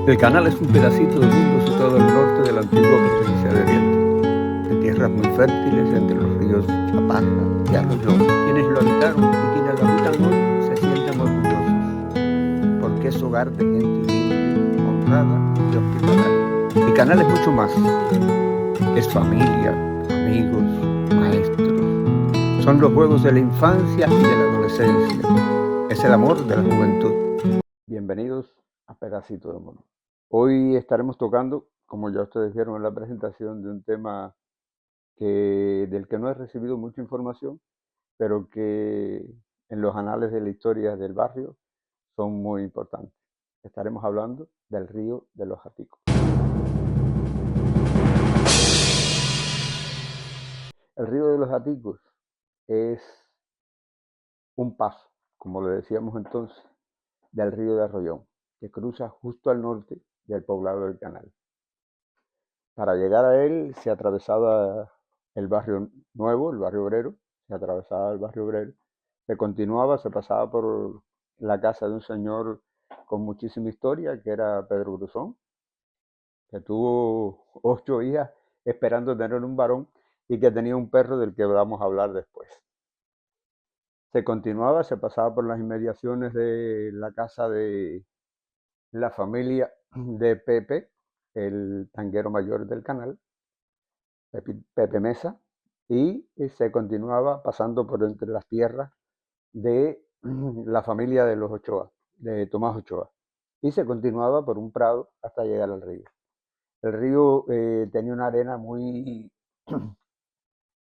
El canal es un pedacito del mundo situado al norte de la antigua provincia de Oriente, de tierras muy fértiles entre los ríos Chaparra y Arroyo. Quienes lo habitaron y quienes lo habitan hoy se sienten orgullosos, porque es hogar de gente humilde, honrada y hospitalaria. El canal es mucho más, es familia, amigos, maestros. Son los juegos de la infancia y de la adolescencia. Es el amor de la juventud. Bienvenidos a Pedacito de Mundo. Hoy estaremos tocando, como ya ustedes vieron en la presentación, de un tema del que no he recibido mucha información, pero que en los anales de la historia del barrio son muy importantes. Estaremos hablando del río de los Jaticos. El río de los Jaticos es un paso, como le decíamos entonces, del río de Arroyón, que cruza justo al norte del poblado del Canal. Para llegar a él se atravesaba el barrio nuevo, el barrio obrero, se atravesaba el barrio obrero, se continuaba, se pasaba por la casa de un señor con muchísima historia, que era Pedro Brusón, que tuvo 8 hijas esperando tener un varón y que tenía un perro del que vamos a hablar después. Se continuaba, se pasaba por las inmediaciones de la casa de la familia de Pepe, el tanguero mayor del canal, Pepe Mesa, y se continuaba pasando por entre las tierras de la familia de los Ochoa, de Tomás Ochoa, y se continuaba por un prado hasta llegar al río. El río tenía una arena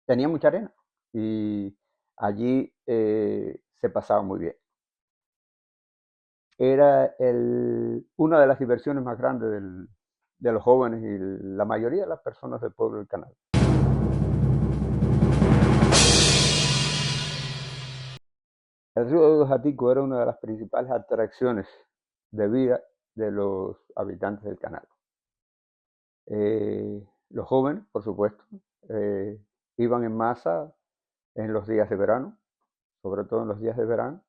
tenía mucha arena, y allí se pasaba muy bien. Era una de las diversiones más grandes de los jóvenes y la mayoría de las personas del pueblo del canal. El río de los Jaticos era una de las principales atracciones de vida de los habitantes del canal. Los jóvenes, por supuesto, eh, iban en masa en los días de verano, sobre todo en los días de verano,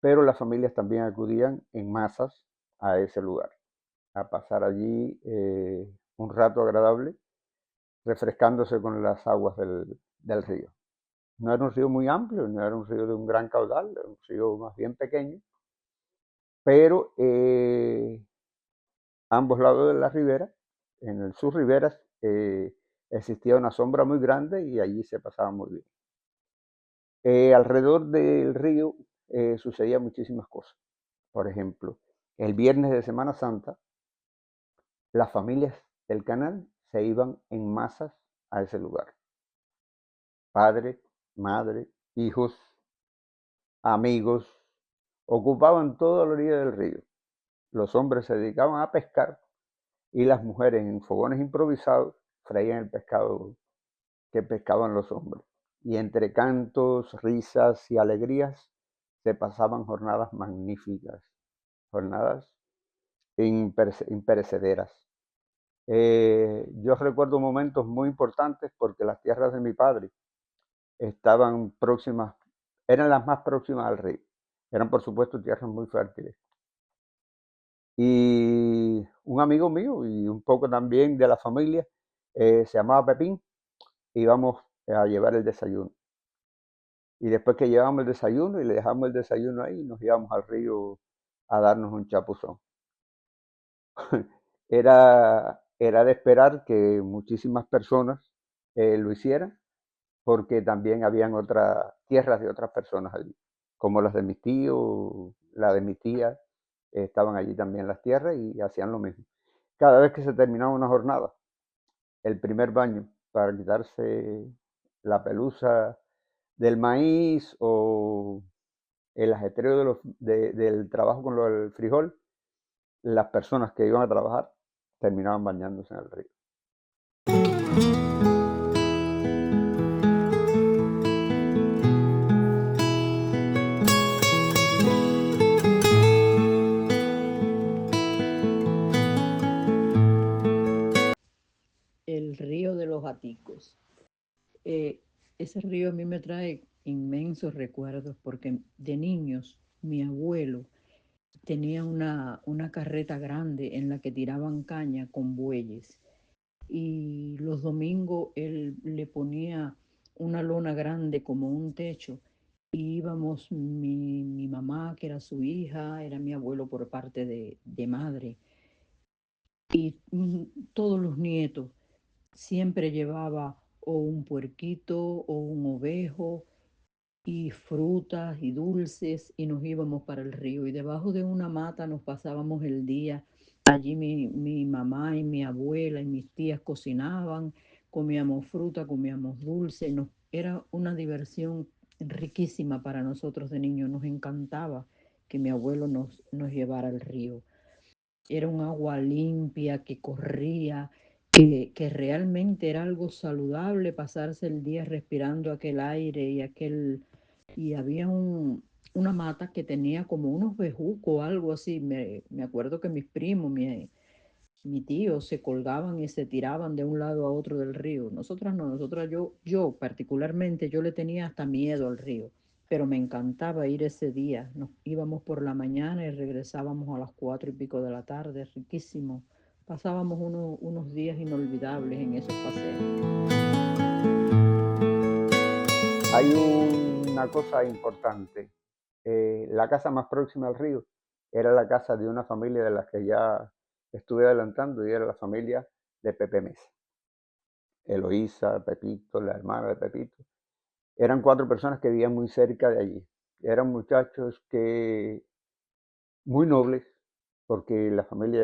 pero las familias también acudían en masas a ese lugar, a pasar allí un rato agradable, refrescándose con las aguas del río. No era un río muy amplio, no era un río de un gran caudal, era un río más bien pequeño, pero ambos lados de la ribera, en sus riberas, existía una sombra muy grande y allí se pasaba muy bien. Alrededor del río sucedían muchísimas cosas. Por ejemplo, el viernes de Semana Santa, las familias del canal se iban en masas a ese lugar. Padre, madre, hijos, amigos, ocupaban toda la orilla del río. Los hombres se dedicaban a pescar y las mujeres en fogones improvisados freían el pescado que pescaban los hombres. Y entre cantos, risas y alegrías se pasaban jornadas magníficas, jornadas imperecederas. Yo recuerdo momentos muy importantes porque las tierras de mi padre estaban próximas, eran las más próximas al río. Eran por supuesto tierras muy fértiles. Y un amigo mío y un poco también de la familia se llamaba Pepín, íbamos a llevar el desayuno. Y después que llevamos el desayuno y le dejamos el desayuno ahí, nos íbamos al río a darnos un chapuzón. Era de esperar que muchísimas personas lo hicieran, porque también habían otras tierras de otras personas allí, como las de mis tíos, la de mi tía, estaban allí también las tierras y hacían lo mismo. Cada vez que se terminaba una jornada, el primer baño para quitarse la pelusa del maíz o el ajetreo del trabajo con el frijol, las personas que iban a trabajar terminaban bañándose en el río. El río de los Jaticos. Ese río a mí me trae inmensos recuerdos porque de niños mi abuelo tenía una carreta grande en la que tiraban caña con bueyes. Y los domingos él le ponía una lona grande como un techo. Y íbamos mi mamá, que era su hija, era mi abuelo por parte de madre, y todos los nietos. Siempre llevaba o un puerquito o un ovejo y frutas y dulces, y nos íbamos para el río y debajo de una mata nos pasábamos el día. Allí mi mamá y mi abuela y mis tías cocinaban, comíamos fruta, comíamos dulce, era una diversión riquísima para nosotros de niños. Nos encantaba que mi abuelo nos llevara al río. Era un agua limpia que corría, que realmente era algo saludable pasarse el día respirando aquel aire y había una mata que tenía como unos bejucos o algo así. Me acuerdo que mis primos, mi tío se colgaban y se tiraban de un lado a otro del río. Nosotras no, nosotras yo particularmente, yo le tenía hasta miedo al río, pero me encantaba ir ese día. Nos íbamos por la mañana y regresábamos a las 4:00 de la tarde, riquísimo. Pasábamos unos días inolvidables en esos paseos. Hay una cosa importante. La casa más próxima al río era la casa de una familia de las que ya estuve adelantando, y era la familia de Pepe Mesa. Eloísa, Pepito, la hermana de Pepito. Eran 4 personas que vivían muy cerca de allí. Eran muchachos que muy nobles, porque la familia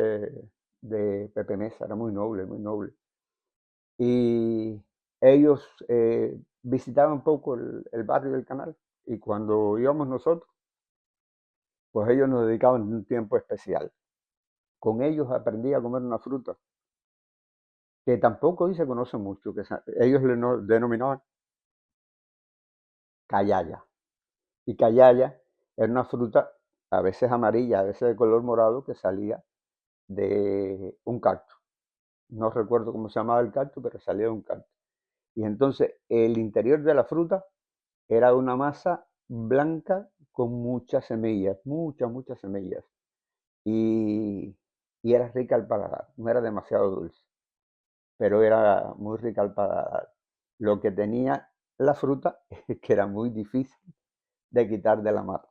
de Pepe Mesa era muy noble, muy noble. Y ellos visitaban un poco el barrio del Canal, y cuando íbamos nosotros, pues ellos nos dedicaban un tiempo especial. Con ellos aprendí a comer una fruta que tampoco hoy se conoce mucho, que ellos le denominaban cayaya. Y cayaya era una fruta a veces amarilla, a veces de color morado, que salía de un cactus. No recuerdo cómo se llamaba el cactus, pero salía de un cactus. Y entonces el interior de la fruta era una masa blanca con muchas semillas, muchas semillas. Y, y era rica al paladar, no era demasiado dulce, pero era muy rica al paladar. Lo que tenía la fruta es que era muy difícil de quitar de la mata.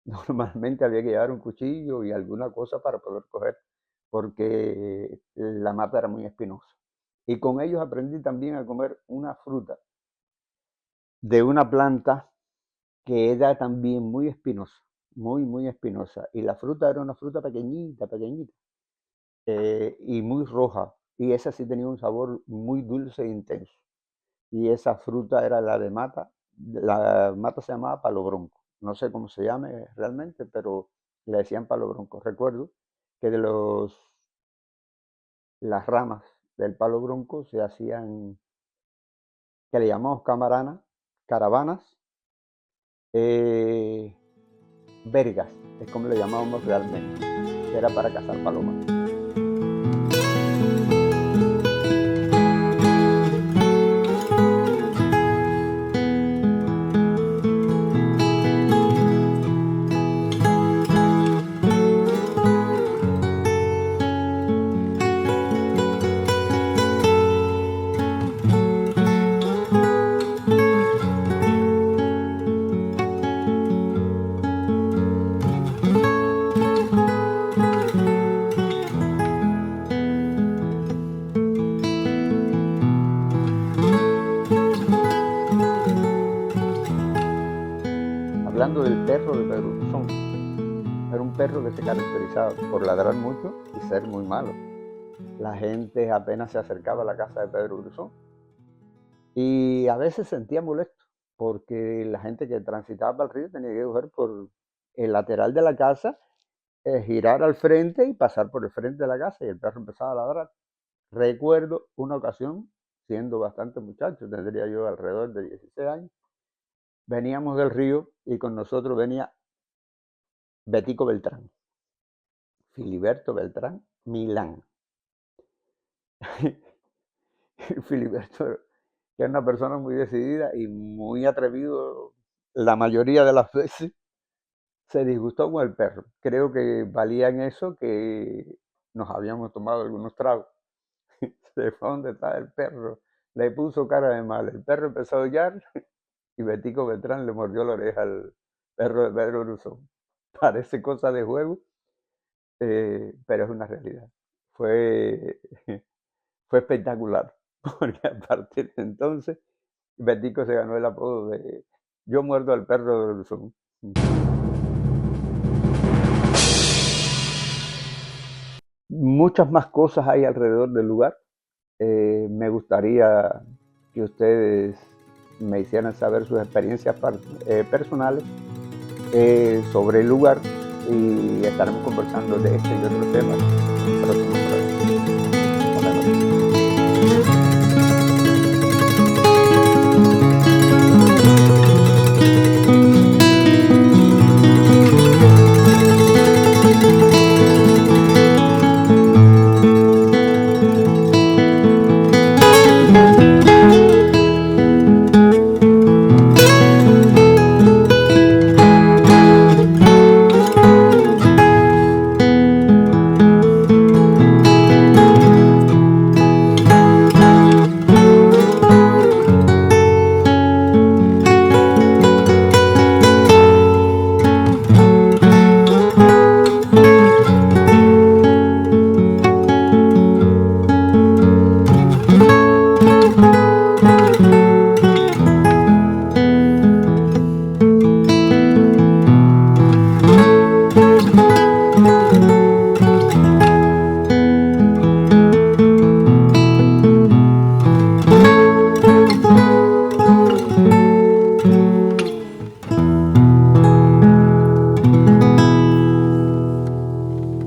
Normalmente había que llevar un cuchillo y alguna cosa para poder coger, porque la mata era muy espinosa. Y con ellos aprendí también a comer una fruta de una planta que era también muy espinosa, muy espinosa. Y la fruta era una fruta pequeñita, pequeñita, y muy roja. Y esa sí tenía un sabor muy dulce e intenso. Y esa fruta era la de mata. La mata se llamaba palo bronco. No sé cómo se llame realmente, pero le decían palo bronco. Recuerdo que las ramas del palo bronco se hacían, que le llamamos caravanas, eh, vergas, es como le llamábamos realmente, que era para cazar palomas. Hablando del perro de Pedro Duzón, era un perro que se caracterizaba por ladrar mucho y ser muy malo. La gente apenas se acercaba a la casa de Pedro Duzón y a veces sentía molesto, porque la gente que transitaba para el río tenía que coger por el lateral de la casa, girar al frente y pasar por el frente de la casa, y el perro empezaba a ladrar. Recuerdo una ocasión, siendo bastante muchacho, tendría yo alrededor de 16 años, veníamos del río y con nosotros venía Betico Beltrán, Filiberto Beltrán Milán. Filiberto, que es una persona muy decidida y muy atrevido la mayoría de las veces, se disgustó con el perro. Creo que valía en eso que nos habíamos tomado algunos tragos. Se fue donde estaba el perro, le puso cara de mal. El perro empezó a aullar y Betico Beltrán le mordió la oreja al perro de Pedro Brusón. Parece cosa de juego, pero es una realidad. Fue, fue espectacular, porque a partir de entonces Betico se ganó el apodo de Yo muerdo al perro de Brusón. Muchas más cosas hay alrededor del lugar. Me gustaría que ustedes me hicieran saber sus experiencias personales sobre el lugar y estaremos conversando de este y otros temas próximos.